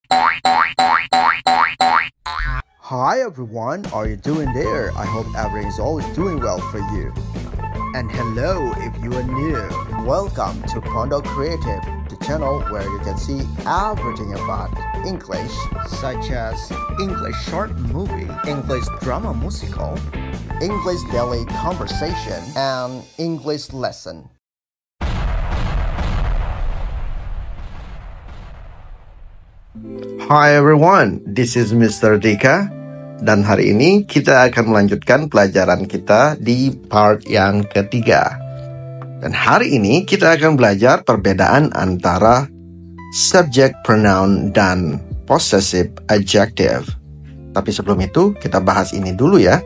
Hi everyone, how are you doing there? I hope everything is always doing well for you. And hello if you are new. Welcome to Pondo Creative, the channel where you can see everything about English, such as English short movie, English drama musical, English daily conversation, and English lesson. Hi everyone, this is Mr. Dika. Dan hari ini kita akan melanjutkan pelajaran kita di part yang ketiga. Dan hari ini kita akan belajar perbedaan antara subject pronoun dan possessive adjective. Tapi sebelum itu kita bahas ini dulu ya.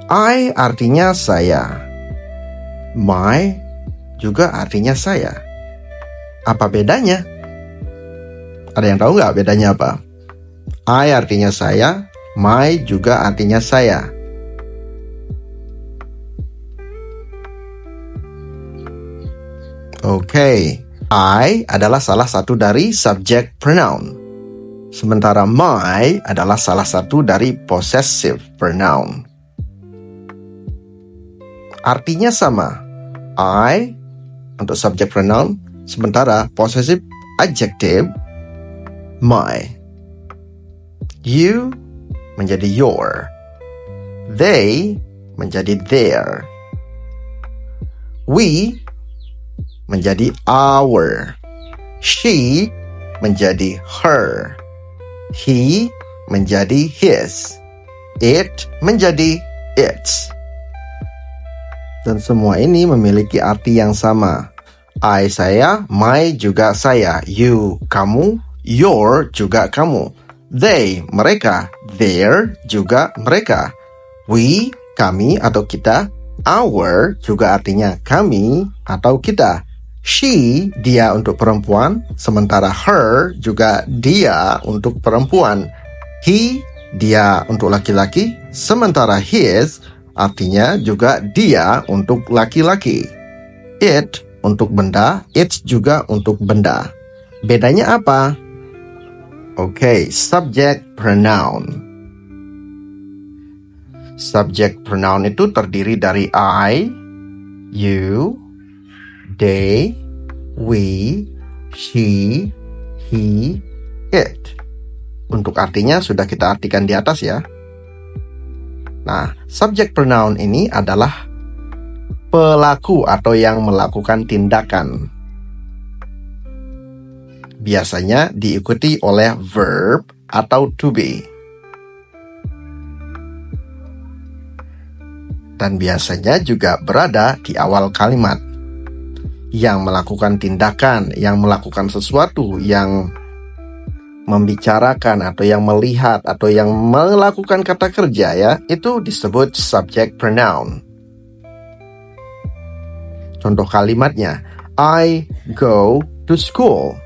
I artinya saya. My juga artinya saya. Apa bedanya? Ada yang tahu nggak bedanya apa? I artinya saya, my juga artinya saya. Oke, I adalah salah satu dari subject pronoun. Sementara my adalah salah satu dari possessive pronoun. Artinya sama. I untuk subject pronoun, sementara possessive adjective my. You menjadi your. They menjadi their. We menjadi our. She menjadi her. He menjadi his. It menjadi its. Dan semua ini memiliki arti yang sama. I saya, my juga saya. You kamu, your juga kamu. They, mereka. Their, juga mereka. We, kami atau kita. Our, juga artinya kami atau kita. She, dia untuk perempuan. Sementara her, juga dia untuk perempuan. He, dia untuk laki-laki. Sementara his, artinya juga dia untuk laki-laki. It, untuk benda. It's juga untuk benda. Bedanya apa? Oke, subject pronoun. Subject pronoun itu terdiri dari I, you, they, we, she, he, it. Untuk artinya sudah kita artikan di atas ya. Nah, subject pronoun ini adalah pelaku atau yang melakukan tindakan. Biasanya diikuti oleh verb atau to be. Dan biasanya juga berada di awal kalimat. Yang melakukan tindakan, yang melakukan sesuatu, yang membicarakan atau yang melihat atau yang melakukan kata kerja ya, itu disebut subject pronoun. Contoh kalimatnya, I go to school.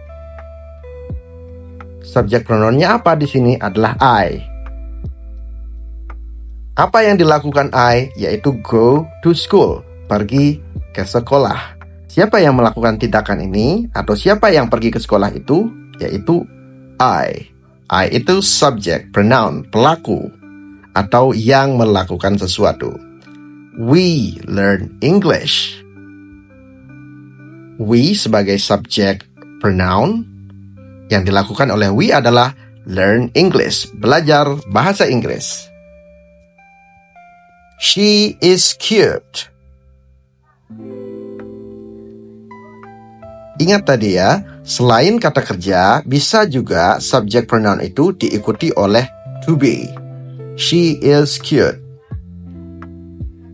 Subjek pronounnya apa di sini adalah I. Apa yang dilakukan I? Yaitu go to school, pergi ke sekolah. Siapa yang melakukan tindakan ini atau siapa yang pergi ke sekolah itu? Yaitu I. I itu subject pronoun, pelaku atau yang melakukan sesuatu. We learn English. We sebagai subject pronoun. Yang dilakukan oleh we adalah learn English, belajar bahasa Inggris. She is cute. Ingat tadi ya, selain kata kerja, bisa juga subject pronoun itu diikuti oleh to be. She is cute.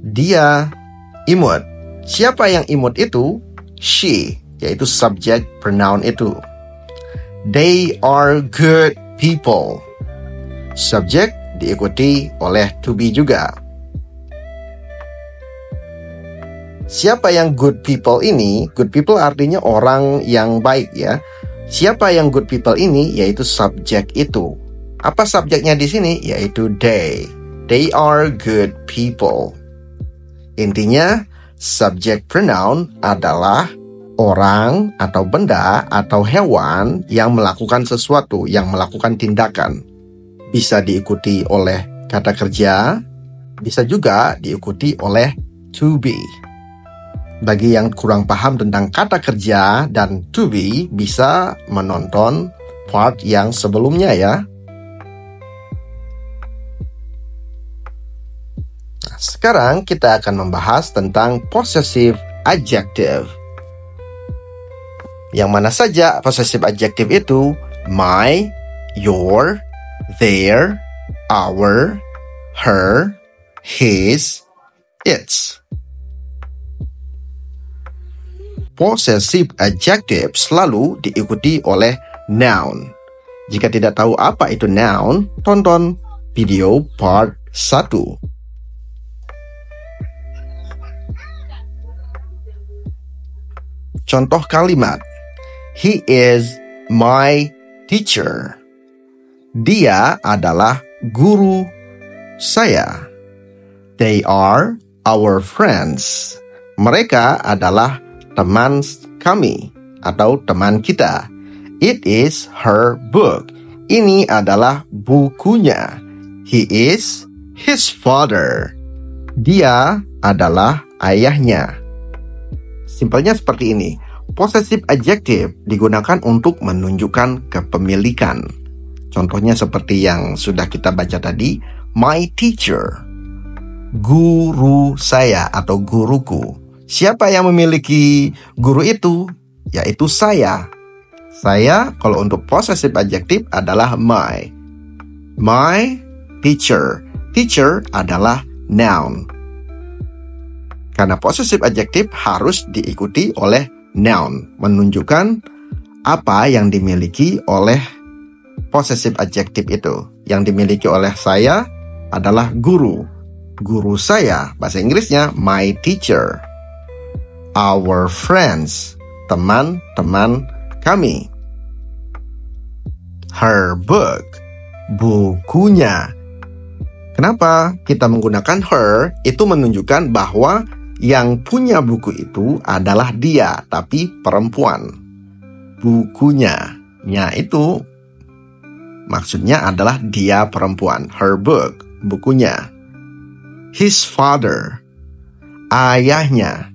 Dia imut. Siapa yang imut itu? She, yaitu subject pronoun itu. They are good people. Subjek diikuti oleh to be juga. Siapa yang good people ini? Good people artinya orang yang baik ya. Siapa yang good people ini? Yaitu subjek itu. Apa subjeknya di sini? Yaitu they. They are good people. Intinya, subject pronoun adalah orang atau benda atau hewan yang melakukan sesuatu, yang melakukan tindakan. Bisa diikuti oleh kata kerja, bisa juga diikuti oleh to be. Bagi yang kurang paham tentang kata kerja dan to be, bisa menonton part yang sebelumnya ya. Nah, sekarang kita akan membahas tentang possessive adjective. Yang mana saja possessive adjective itu my, your, their, our, her, his, its. Possessive adjective selalu diikuti oleh noun. Jika tidak tahu apa itu noun, tonton video part 1. Contoh kalimat. He is my teacher. Dia adalah guru saya. They are our friends. Mereka adalah teman kami atau teman kita. It is her book. Ini adalah bukunya. He is his father. Dia adalah ayahnya. Simpelnya seperti ini. Possessive adjective digunakan untuk menunjukkan kepemilikan. Contohnya seperti yang sudah kita baca tadi, my teacher. Guru saya atau guruku. Siapa yang memiliki guru itu? Yaitu saya. Saya kalau untuk possessive adjective adalah my. My teacher. Teacher adalah noun. Karena possessive adjective harus diikuti oleh noun, menunjukkan apa yang dimiliki oleh possessive adjective itu. Yang dimiliki oleh saya adalah guru. Guru saya, bahasa Inggrisnya my teacher. Our friends, teman-teman kami. Her book, bukunya. Kenapa kita menggunakan her? Itu menunjukkan bahwa yang punya buku itu adalah dia, tapi perempuan. Bukunya, nya itu maksudnya adalah dia perempuan. Her book, bukunya. His father, ayahnya.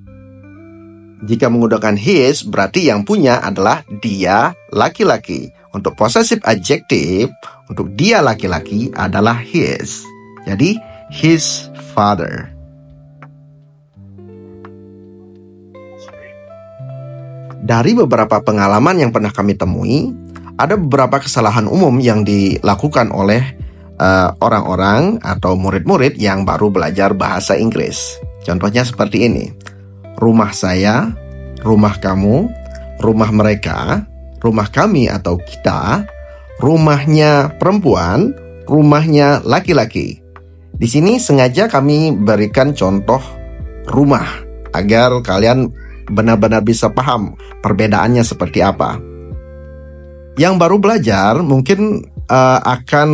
Jika menggunakan his, berarti yang punya adalah dia laki-laki. Untuk possessive adjective, untuk dia laki-laki adalah his. Jadi, his father. Dari beberapa pengalaman yang pernah kami temui, ada beberapa kesalahan umum yang dilakukan oleh orang-orang atau murid-murid yang baru belajar bahasa Inggris. Contohnya seperti ini. Rumah saya, rumah kamu, rumah mereka, rumah kami atau kita, rumahnya perempuan, rumahnya laki-laki. Di sini sengaja kami berikan contoh rumah agar kalian benar-benar bisa paham perbedaannya seperti apa. Yang baru belajar mungkin akan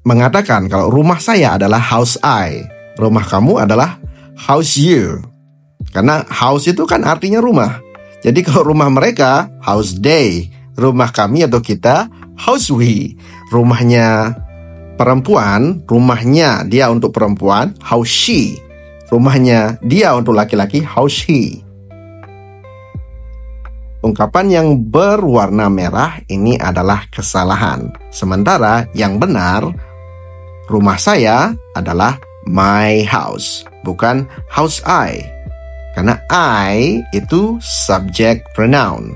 mengatakan kalau rumah saya adalah house I, rumah kamu adalah house you. Karena house itu kan artinya rumah. Jadi kalau rumah mereka, house they. Rumah kami atau kita, house we. Rumahnya perempuan, rumahnya dia untuk perempuan, house she. Rumahnya dia untuk laki-laki, house he. Ungkapan yang berwarna merah ini adalah kesalahan. Sementara yang benar, rumah saya adalah my house, bukan house I. Karena I itu subject pronoun.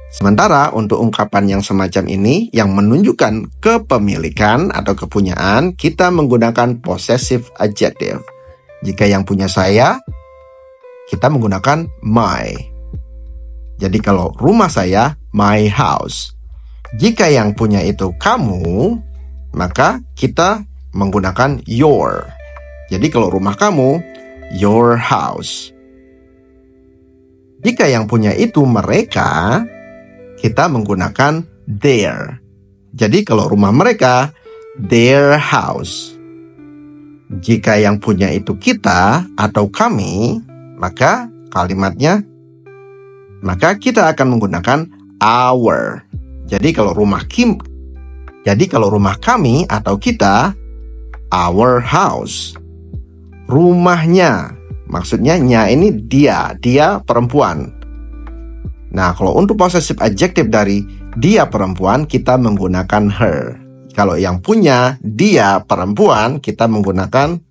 Sementara untuk ungkapan yang semacam ini yang menunjukkan kepemilikan atau kepunyaan, kita menggunakan possessive adjective. Jika yang punya saya, kita menggunakan my. Jadi kalau rumah saya, my house. Jika yang punya itu kamu, maka kita menggunakan your. Jadi kalau rumah kamu, your house. Jika yang punya itu mereka, kita menggunakan their. Jadi kalau rumah mereka, their house. Jika yang punya itu kita atau kami, maka kalimatnya maka kita akan menggunakan our. Jadi kalau rumah kami atau kita, our house. Rumahnya, maksudnya nya ini dia perempuan. Nah, kalau untuk possessive adjective dari dia perempuan, kita menggunakan her. Kalau yang punya dia perempuan, kita menggunakan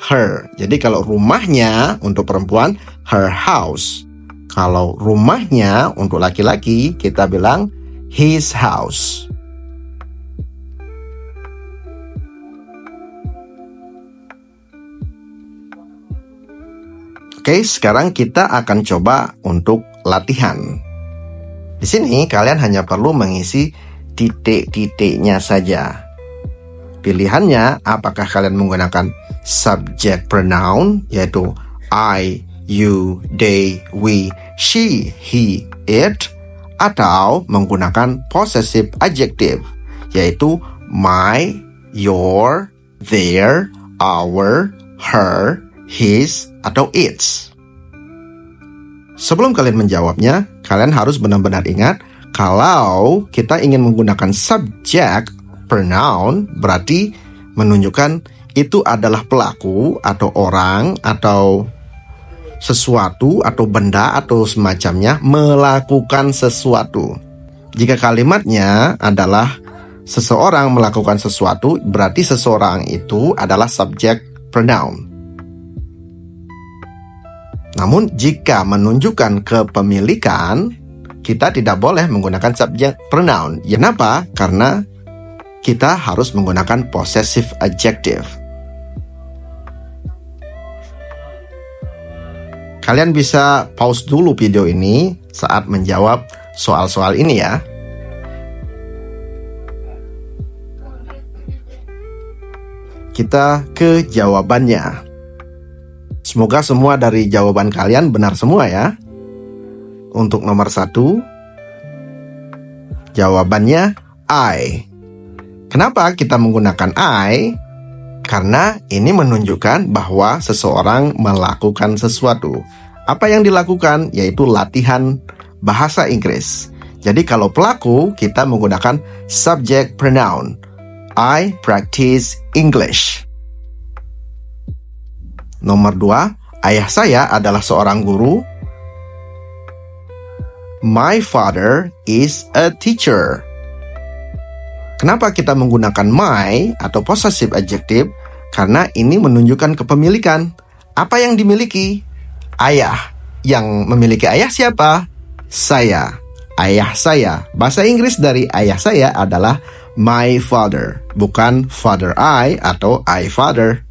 her. Jadi kalau rumahnya untuk perempuan, her house. Kalau rumahnya untuk laki-laki, kita bilang his house. Oke, sekarang kita akan coba untuk latihan. Di sini kalian hanya perlu mengisi titik-titiknya saja. Pilihannya apakah kalian menggunakan subject pronoun yaitu I, you, they, we, she, he, it, atau menggunakan possessive adjective yaitu my, your, their, our, her, his, atau its. Sebelum kalian menjawabnya, kalian harus benar-benar ingat kalau kita ingin menggunakan subject pronoun berarti menunjukkan itu adalah pelaku atau orang atau sesuatu atau benda atau semacamnya melakukan sesuatu. Jika kalimatnya adalah seseorang melakukan sesuatu, berarti seseorang itu adalah subject pronoun. Namun jika menunjukkan kepemilikan, kita tidak boleh menggunakan subject pronoun. Kenapa? Karena kita harus menggunakan possessive adjective. Kalian bisa pause dulu video ini saat menjawab soal-soal ini ya. Kita ke jawabannya. Semoga semua dari jawaban kalian benar semua ya. Untuk nomor 1, jawabannya I. Kenapa kita menggunakan I? Karena ini menunjukkan bahwa seseorang melakukan sesuatu. Apa yang dilakukan? Yaitu latihan bahasa Inggris. Jadi kalau pelaku, kita menggunakan subject pronoun. I practice English. Nomor 2, ayah saya adalah seorang guru. My father is a teacher. Kenapa kita menggunakan my atau possessive adjective? Karena ini menunjukkan kepemilikan. Apa yang dimiliki? Ayah. Yang memiliki ayah siapa? Saya. Ayah saya. Bahasa Inggris dari ayah saya adalah my father, bukan father I atau I father.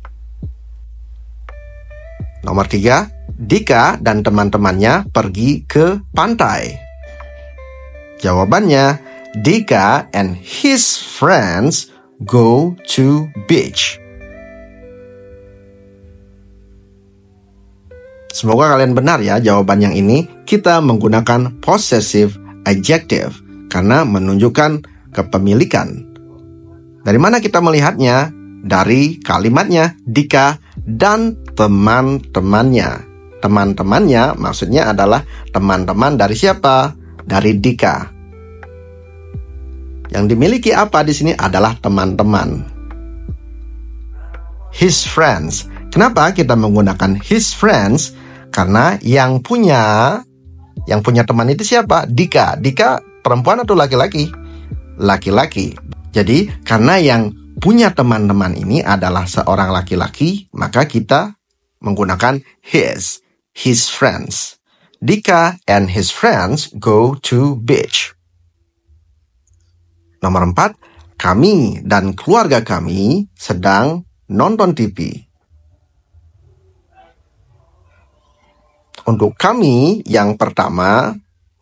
Nomor 3, Dika dan teman-temannya pergi ke pantai. Jawabannya, Dika and his friends go to beach. Semoga kalian benar ya jawaban yang ini. Kita menggunakan possessive adjective karena menunjukkan kepemilikan. Dari mana kita melihatnya? Dari kalimatnya Dika dan teman-temannya. Teman-temannya maksudnya adalah teman-teman dari siapa? Dari Dika. Yang dimiliki apa di sini adalah teman-teman. His friends. Kenapa kita menggunakan his friends? Karena yang punya teman itu siapa? Dika. Dika perempuan atau laki-laki? Laki-laki. Jadi karena yang punya teman-teman ini adalah seorang laki-laki, maka kita menggunakan his friends. Dika and his friends go to beach. Nomor 4, kami dan keluarga kami sedang nonton TV. Untuk kami yang pertama,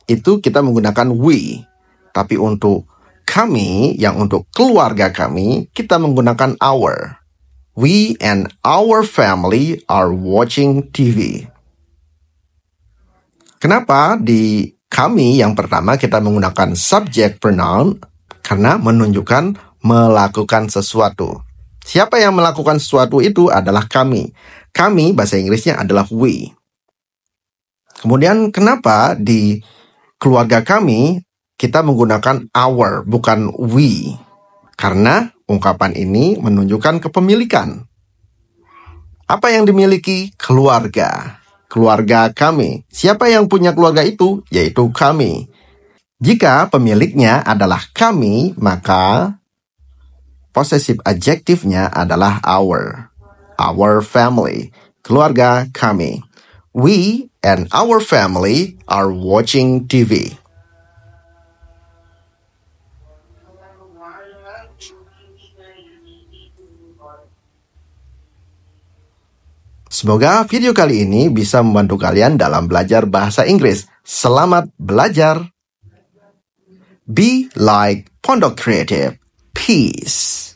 itu kita menggunakan we. Tapi untuk kami, yang untuk keluarga kami, kita menggunakan our. We and our family are watching TV. Kenapa di kami yang pertama kita menggunakan subject pronoun? Karena menunjukkan melakukan sesuatu. Siapa yang melakukan sesuatu itu adalah kami. Kami bahasa Inggrisnya adalah we. Kemudian kenapa di keluarga kami kita menggunakan our bukan we? Karena ungkapan ini menunjukkan kepemilikan. Apa yang dimiliki? Keluarga. Keluarga kami. Siapa yang punya keluarga itu? Yaitu kami. Jika pemiliknya adalah kami, maka possessive adjektifnya adalah our. Our family. Keluarga kami. We and our family are watching TV. Semoga video kali ini bisa membantu kalian dalam belajar bahasa Inggris. Selamat belajar! Be like Pondok Creative. Peace.